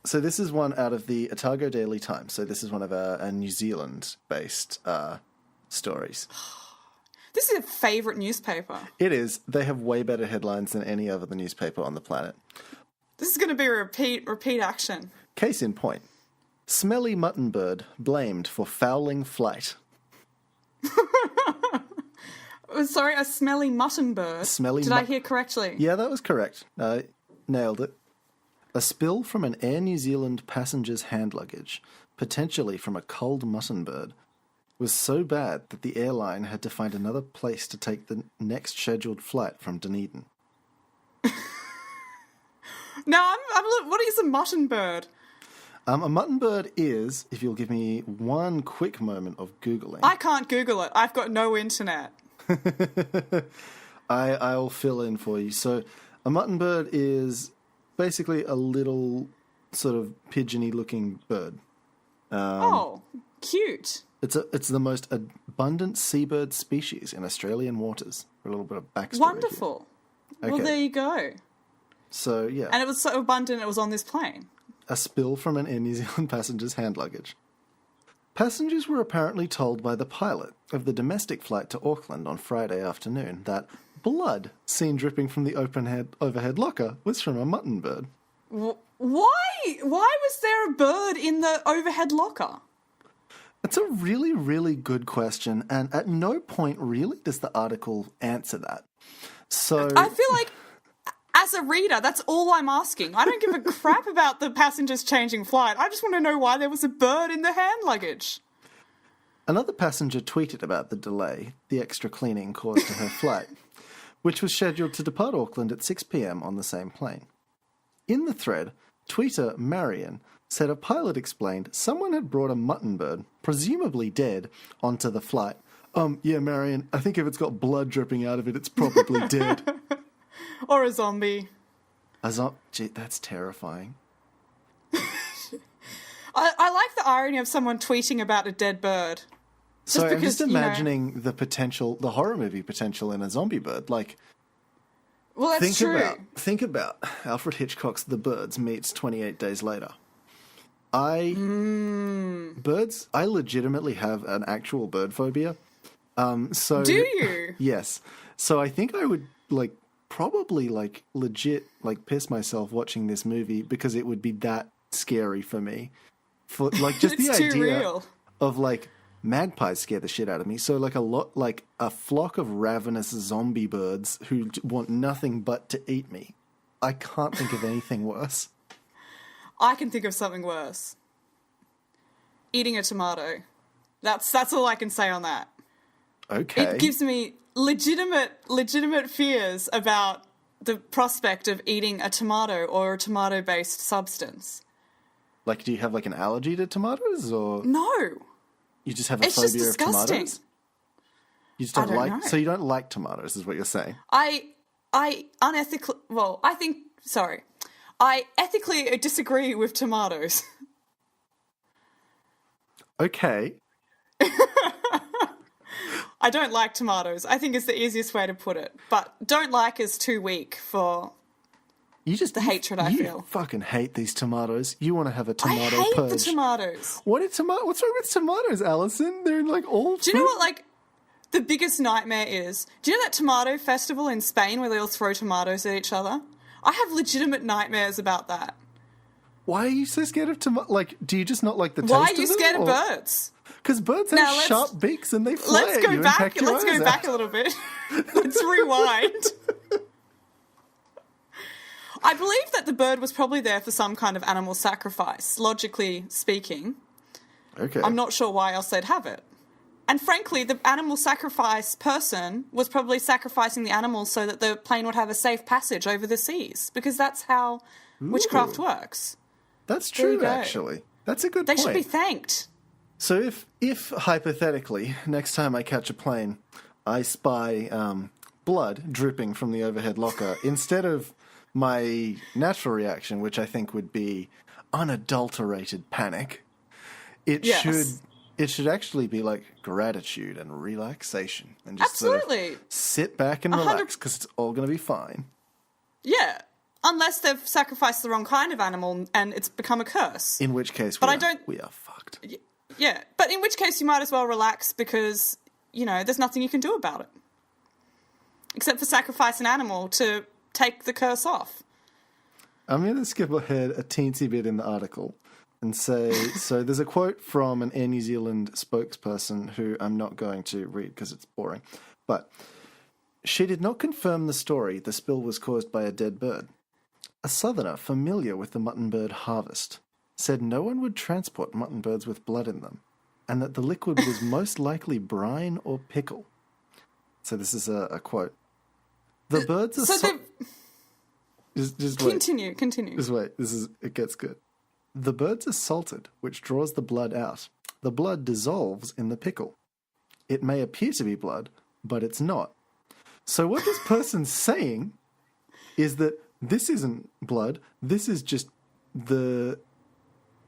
So this is one out of the Otago Daily Times. So this is one of our New Zealand-based stories. This is a favourite newspaper. It is. They have way better headlines than any other newspaper on the planet. This is going to be a repeat action. Case in point. Smelly mutton bird blamed for fouling flight. Sorry, a smelly mutton bird? Did I hear correctly? Yeah, that was correct. Nailed it. A spill from an Air New Zealand passenger's hand luggage, potentially from a culled mutton bird, was so bad that the airline had to find another place to take the next scheduled flight from Dunedin. Now, what is a mutton bird? A mutton bird is, if you'll give me one quick moment of Googling. I can't Google it. I've got no internet. I'll fill in for you. So a mutton bird is basically a little sort of pigeony looking bird. Cute. It's the most abundant seabird species in Australian waters. For a little bit of backstory. Wonderful. Okay. Well, there you go. So, yeah. And it was so abundant it was on this plane. A spill from an Air New Zealand passenger's hand luggage. Passengers were apparently told by the pilot of the domestic flight to Auckland on Friday afternoon that blood seen dripping from the overhead locker was from a mutton bird. Why? Why was there a bird in the overhead locker? It's a really, really good question, and at no point really does the article answer that. So I feel like, as a reader, that's all I'm asking. I don't give a crap about the passengers changing flight. I just want to know why there was a bird in the hand luggage. Another passenger tweeted about the delay the extra cleaning caused to her flight, which was scheduled to depart Auckland at 6 p.m. on the same plane. In the thread, tweeter Marion said a pilot explained someone had brought a mutton bird, presumably dead, onto the flight. Yeah, Marion, I think if it's got blood dripping out of it, it's probably dead. Or a zombie. Gee, that's terrifying. I like the irony of someone tweeting about a dead bird. I'm just imagining the potential, the horror movie potential in a zombie bird. Like, well, that's true. Think about Alfred Hitchcock's The Birds meets 28 Days Later. Birds, I legitimately have an actual bird phobia. Do you? Yes. So I think I would, probably, legit, piss myself watching this movie because it would be that scary for me. For, just the idea of, magpies scare the shit out of me. So, a flock of ravenous zombie birds who want nothing but to eat me. I can't think of anything worse. I can think of something worse. Eating a tomato. That's all I can say on that. Okay. It gives me legitimate fears about the prospect of eating a tomato or a tomato-based substance. Do you have an allergy to tomatoes, or no? You just have a phobia of tomatoes? You just don't know. So you don't like tomatoes, is what you're saying? I ethically disagree with tomatoes. Okay. I don't like tomatoes. I think it's the easiest way to put it. But don't like is too weak for the hatred I feel. You fucking hate these tomatoes. You want to have a tomato purge. I hate the tomatoes. What's wrong with tomatoes, Alison? They're all Do you know what, the biggest nightmare is? Do you know that tomato festival in Spain where they all throw tomatoes at each other? I have legitimate nightmares about that. Why are you so scared of tomatoes? Do you just not like the taste of them? Why are you scared of birds? Because birds have sharp beaks and they fly Let's at go you back. and peck your Let's go eyes back out. a little bit. Let's rewind. I believe that the bird was probably there for some kind of animal sacrifice, logically speaking. Okay. I'm not sure why else they'd have it. And frankly, the animal sacrifice person was probably sacrificing the animals so that the plane would have a safe passage over the seas, because that's how witchcraft works. That's true, actually. That's a good point. They should be thanked. So if hypothetically, next time I catch a plane, I spy blood dripping from the overhead locker, instead of my natural reaction, which I think would be unadulterated panic, it should actually be gratitude and relaxation, and just absolutely sort of sit back and relax because it's all going to be fine. Yeah, Unless they've sacrificed the wrong kind of animal and it's become a curse. In which case, we are fucked. Yeah, but in which case you might as well relax because, there's nothing you can do about it. Except for sacrifice an animal to take the curse off. I'm going to skip ahead a teensy bit in the article and say, so there's a quote from an Air New Zealand spokesperson who I'm not going to read because it's boring, but she did not confirm the story the spill was caused by a dead bird. A southerner familiar with the mutton bird harvest said no one would transport mutton birds with blood in them and that the liquid was most likely brine or pickle. So this is a quote. The birds are just wait. Continue. Just wait. It gets good. The birds are salted, which draws the blood out. The blood dissolves in the pickle. It may appear to be blood, but it's not. So what this person's saying is that this isn't blood. This is just the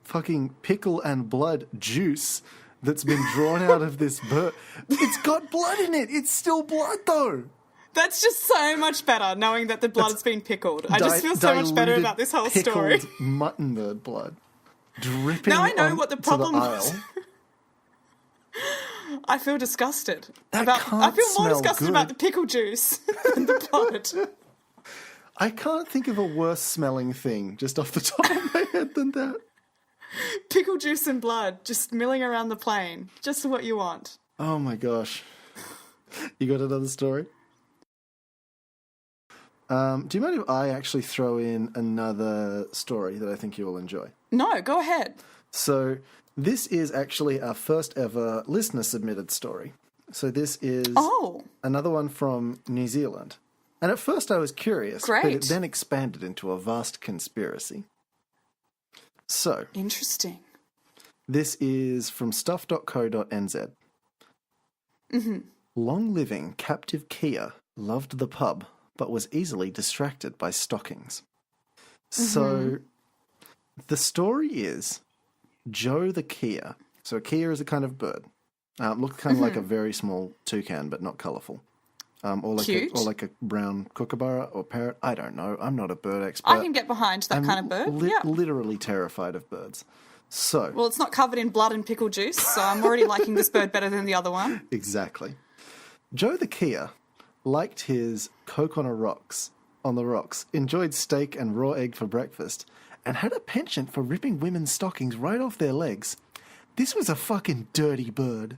fucking pickle and blood juice that's been drawn out of this bird. It's got blood in it. It's still blood, though. That's just so much better, knowing that the blood's been pickled. I just feel so much better about this whole story. Mutton bird blood dripping now I know what the problem was. Aisle. I feel disgusted. I feel more disgusted about the pickle juice than the blood. I can't think of a worse smelling thing just off the top of my head than that. Pickle juice and blood just milling around the plane. Just what you want. Oh my gosh. You got another story? Do you mind if I actually throw in another story that I think you will enjoy? No, go ahead. So this is actually our first ever listener-submitted story. So this is another one from New Zealand. And at first I was curious, but it then expanded into a vast conspiracy. So, interesting. This is from stuff.co.nz. Mm-hmm. Long-living captive Kia loved the pub, but was easily distracted by stockings. Mm-hmm. So, the story is Joe the Kia. So, a Kia is a kind of bird. Looks kind of like a very small toucan, but not colourful. Or like a brown kookaburra or parrot. I don't know. I'm not a bird expert. I can get behind that kind of bird. Literally terrified of birds. So, well, it's not covered in blood and pickle juice, so I'm already liking this bird better than the other one. Exactly. Joe the Kia liked his Coke on the rocks, enjoyed steak and raw egg for breakfast, and had a penchant for ripping women's stockings right off their legs. This was a fucking dirty bird.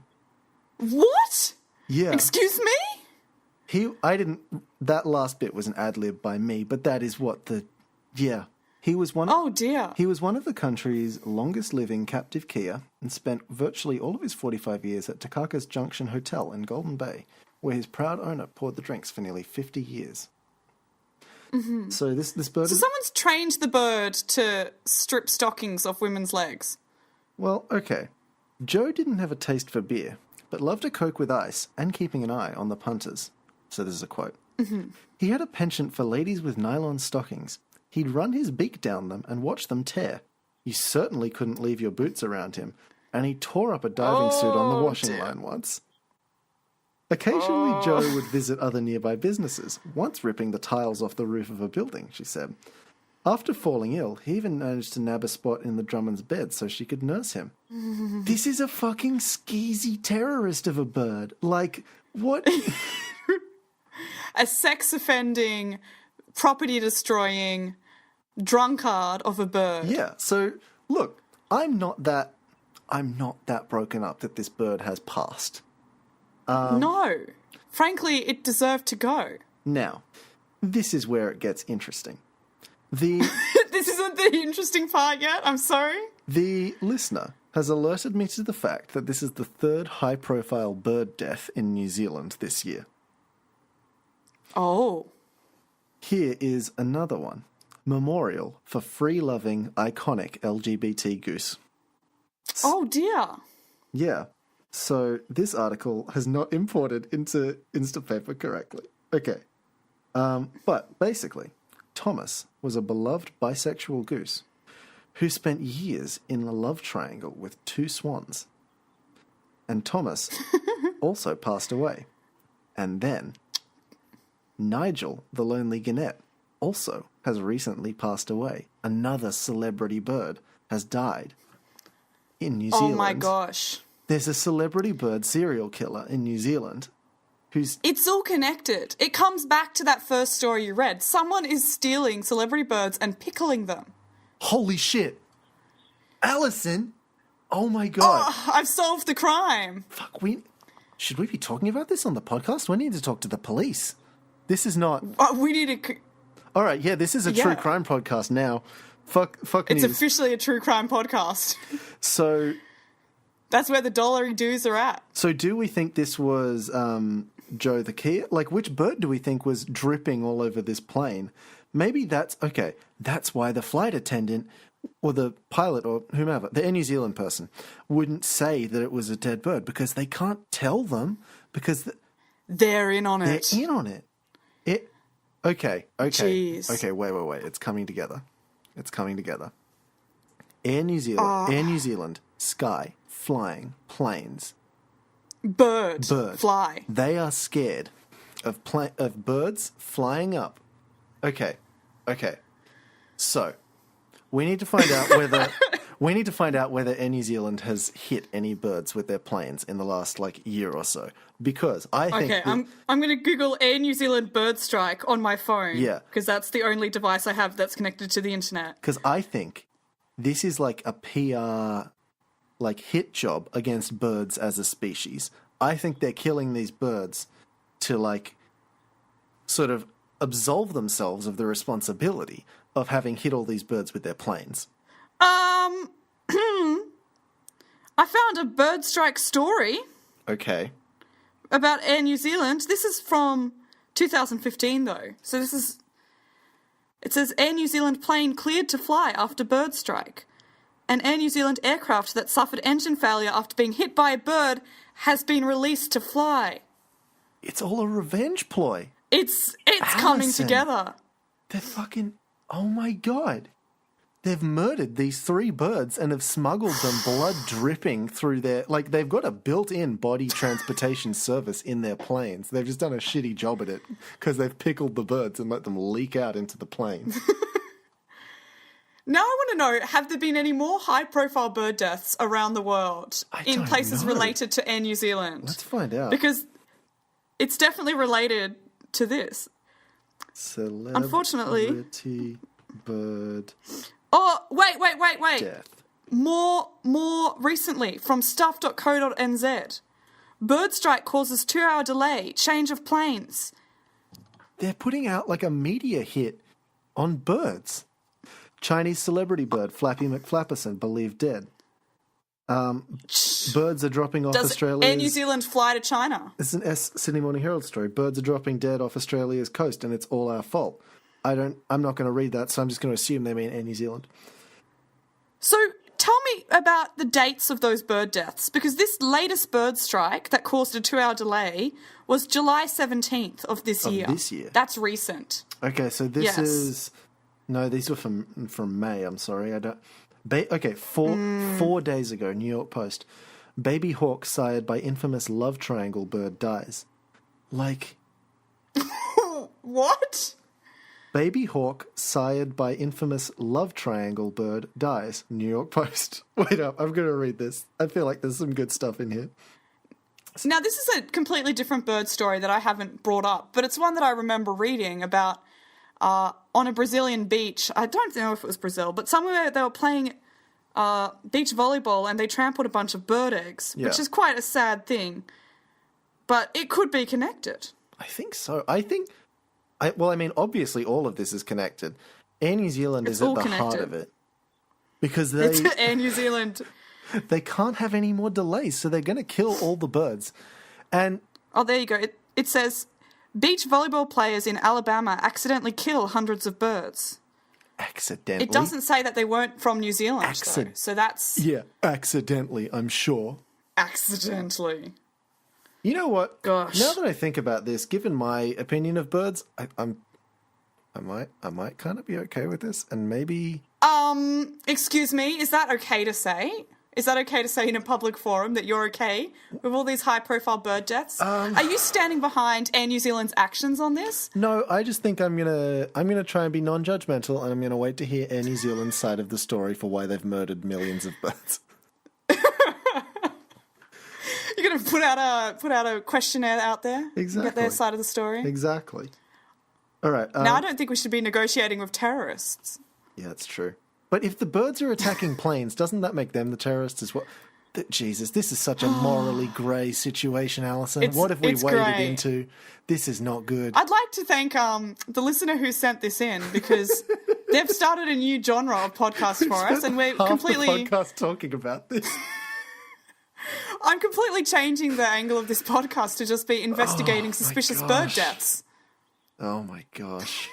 What? Yeah. Excuse me? That last bit was an ad-lib by me, but that is what he was one Oh dear. He was one of the country's longest-living captive Kia and spent virtually all of his 45 years at Takaka's Junction Hotel in Golden Bay, where his proud owner poured the drinks for nearly 50 years. Mm-hmm. So this bird someone's trained the bird to strip stockings off women's legs. Well, okay. Joe didn't have a taste for beer, but loved a Coke with ice and keeping an eye on the punters. So this is a quote. Mm-hmm. He had a penchant for ladies with nylon stockings. He'd run his beak down them and watch them tear. You certainly couldn't leave your boots around him, and he tore up a diving suit on the washing line once. Occasionally, Joe would visit other nearby businesses, once ripping the tiles off the roof of a building, she said. After falling ill, he even managed to nab a spot in the Drummond's bed so she could nurse him. This is a fucking skeezy terrorist of a bird. Like, what? A sex-offending, property-destroying drunkard of a bird. Yeah, so, look, I'm not that broken up that this bird has passed. No. Frankly, it deserved to go. Now, this is where it gets interesting. This isn't the interesting part yet, I'm sorry. The listener has alerted me to the fact that this is the third high-profile bird death in New Zealand this year. Oh. Here is another one. Memorial for free-loving, iconic LGBT goose. Oh, dear. Yeah. So this article has not imported into Instapaper correctly. Okay. But basically, Thomas was a beloved bisexual goose who spent years in a love triangle with two swans. And Thomas also passed away. And then Nigel, the lonely gannet, also has recently passed away. Another celebrity bird has died in New Zealand. Oh my gosh. There's a celebrity bird serial killer in New Zealand who's... It's all connected. It comes back to that first story you read. Someone is stealing celebrity birds and pickling them. Holy shit. Alison! Oh my god. Oh, I've solved the crime. Fuck, should we be talking about this on the podcast? We need to talk to the police. This is not... We need to... All right, yeah, this is a true crime podcast now. Fuck It's news. officially a true crime podcast. So... That's where the dollary dues are at. So do we think this was Joe the Key? Like, which bird do we think was dripping all over this plane? Maybe that's... Okay, that's why the flight attendant or the pilot or whomever, the Air New Zealand person, wouldn't say that it was a dead bird because they can't tell them because... They're in on it. They're in on it. Okay. Jeez. Okay, wait. It's coming together. Air New Zealand, Sky, flying, planes. Bird. Fly. They are scared of birds flying up. Okay. So, we need to find out whether Air New Zealand has hit any birds with their planes in the last year or so. Because I think... Okay, I'm going to Google Air New Zealand bird strike on my phone. Yeah. Because that's the only device I have that's connected to the internet. Because I think this is like a PR hit job against birds as a species. I think they're killing these birds to sort of absolve themselves of the responsibility of having hit all these birds with their planes. I found a bird strike story. Okay. About Air New Zealand. This is from 2015, though. So it says Air New Zealand plane cleared to fly after bird strike. An Air New Zealand aircraft that suffered engine failure after being hit by a bird has been released to fly. It's all a revenge ploy. It's coming together. They're fucking... Oh my god. They've murdered these 3 birds and have smuggled them blood dripping through their... they've got a built-in body transportation service in their planes. They've just done a shitty job at it because they've pickled the birds and let them leak out into the plane. Now I want to know, have there been any more high-profile bird deaths around the world in places related to Air New Zealand? Let's find out. Because it's definitely related to this. Unfortunately... bird... Oh, wait. Death. More recently, from stuff.co.nz. Bird strike causes 2-hour delay, change of planes. They're putting out a media hit on birds. Chinese celebrity bird, Flappy McFlapperson, believed dead. Birds are dropping off Australia's... Does Air New Zealand fly to China? It's an Sydney Morning Herald story. Birds are dropping dead off Australia's coast and it's all our fault. I'm not going to read that, so I'm just going to assume they mean Air New Zealand. So tell me about the dates of those bird deaths, because this latest bird strike that caused a 2-hour delay was July 17th of this year. This year? That's recent. Okay, so this is... No, these were from May, I'm sorry. I don't... Okay, 4 days ago, New York Post. Baby hawk sired by infamous love triangle bird dies. What? Baby hawk sired by infamous love triangle bird dies. New York Post. Wait up, I'm going to read this. I feel like there's some good stuff in here. Now, this is a completely different bird story that I haven't brought up, but it's one that I remember reading about on a Brazilian beach. I don't know if it was Brazil, but somewhere they were playing beach volleyball and they trampled a bunch of bird eggs, which is quite a sad thing. But it could be connected. I think so. Obviously all of this is connected. Air New Zealand is at the heart of it. Because it's Air New Zealand. They can't have any more delays, so they're going to kill all the birds. And oh, there you go. It says, beach volleyball players in Alabama accidentally kill hundreds of birds. Accidentally? It doesn't say that they weren't from New Zealand, though. So that's... Yeah, accidentally, I'm sure. Accidentally. You know what? Gosh. Now that I think about this, given my opinion of birds, I might kind of be okay with this, and maybe... Excuse me, is that okay to say? Is that okay to say in a public forum that you're okay with all these high-profile bird deaths? Are you standing behind Air New Zealand's actions on this? No, I just think I'm gonna try and be non-judgmental, and I'm gonna wait to hear Air New Zealand's side of the story for why they've murdered millions of birds. You're going to put out a questionnaire out there? Exactly. Get their side of the story? Exactly. All right. Now, I don't think we should be negotiating with terrorists. Yeah, that's true. But if the birds are attacking planes, doesn't that make them the terrorists as well? Jesus, this is such a morally grey situation, Alison. What have we waded into? This is not good. I'd like to thank the listener who sent this in, because they've started a new genre of podcast for us, and we're completely... half the podcast talking about this. I'm completely changing the angle of this podcast to just be investigating suspicious bird deaths. Oh my gosh.